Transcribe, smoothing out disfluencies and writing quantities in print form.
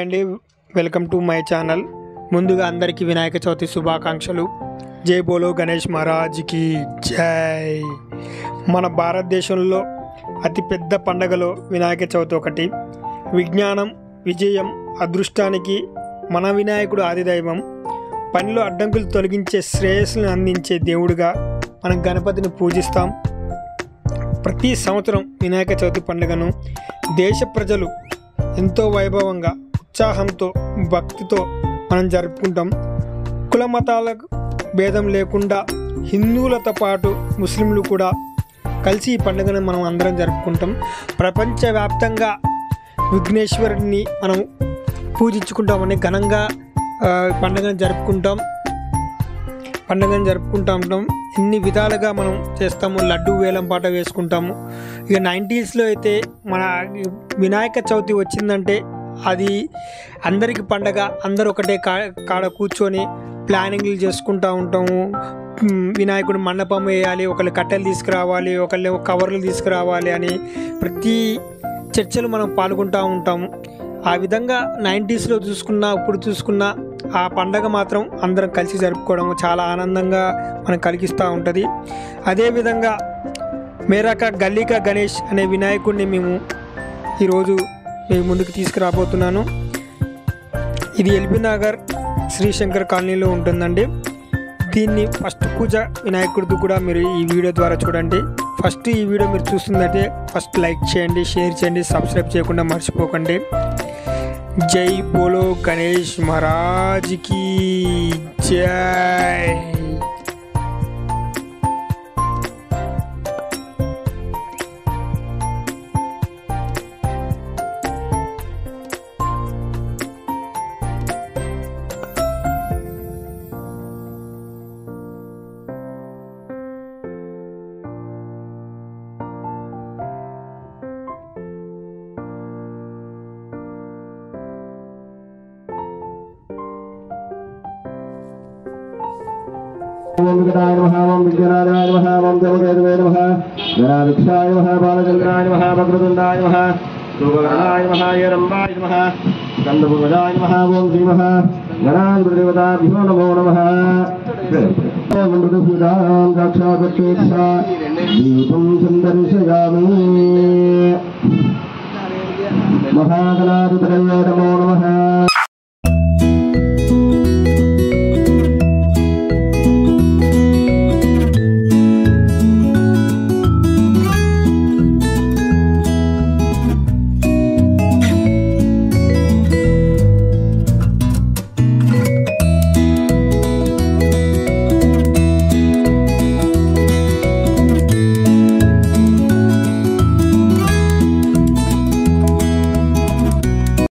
అండి welcome to my channel. ముందుగా అందరికీ వినాయక చవితి శుభాకాంక్షలు. జై బోలో గణేష్ మహారాజ్కి జై. మన భారతదేశంలో అతిపెద్ద పండగలో వినాయక చవితి ఒకటి. విజ్ఞానం, విజయం, అదృష్టానికి మన వినాయకుడు ఆదిదైవం. పనిలో అడ్డంకులు తొలగించే శ్రేయస్సును అందించే దేవుడిగా మనం గణపతిని పూజిస్తాం. ప్రతి సంవత్సరం వినాయక చవితి పండుగను దేశ ప్రజలు ఎంతో వైభవంగా, ఉత్సాహంతో, భక్తితో మనం జరుపుకుంటాం. కుల మతాలకు భేదం లేకుండా హిందువులతో పాటు ముస్లింలు కూడా కలిసి ఈ పండుగను మనం అందరం జరుపుకుంటాం. ప్రపంచవ్యాప్తంగా విఘ్నేశ్వరుడిని మనం పూజించుకుంటామని ఘనంగా పండుగను జరుపుకుంటాం. ఉంటాం. ఎన్ని విధాలుగా మనం చేస్తాము. లడ్డు వేలం పాట వేసుకుంటాము. ఇక 90sలో అయితే మన వినాయక చవితి వచ్చిందంటే అది అందరికీ పండగ. అందరూ ఒకటే కాడ కూర్చొని ప్లానింగ్లు చేసుకుంటూ ఉంటాము. వినాయకుడు మండపం వేయాలి, ఒకళ్ళు కట్టెలు తీసుకురావాలి, ఒకళ్ళు కవర్లు తీసుకురావాలి అని ప్రతి చర్చలు మనం పాల్గొంటూ ఉంటాము. ఆ విధంగా 90sలో చూసుకున్నా ఇప్పుడు చూసుకున్నా ఆ పండగ మాత్రం అందరం కలిసి జరుపుకోవడం చాలా ఆనందంగా మనం కలిగిస్తూ ఉంటుంది. అదేవిధంగా మేరాక గల్లీకా గణేష్ అనే వినాయకుడిని మేము ఈరోజు మీ ముందుకు తీసుకురాబోతున్నాను. ఇది ఎల్బీ నగర్ శ్రీశంకర్ కాలనీలో ఉంటుందండి. దీన్ని ఫస్ట్ పూజ వినాయకుడిది కూడా మీరు ఈ వీడియో ద్వారా చూడండి. ఫస్ట్ ఈ వీడియో మీరు చూస్తుందంటే ఫస్ట్ లైక్ చేయండి, షేర్ చేయండి, సబ్స్క్రైబ్ చేయకుండా మర్చిపోకండి. జై బోలో గణేష్ మహారాజ్కి జై. ओम विकटाय नमः, ओम विघ्नराजाय नमः, ओम देवदेवाय नमः, गणाध्यक्षाय नमः, बालचन्द्राय नमः, वक्रतुण्डाय नमः, सुवर्णाय नमः, हेरम्बाय नमः, स्कन्दभुजाय नमः, ओम श्रीमः गणाधिपतिदेवताभ्यो नमो नमः. ओम मृदुसूदां रक्षापक्षेक्षा दीपं सन्दर्शयामि. महागणाधिपतये नमो नमः.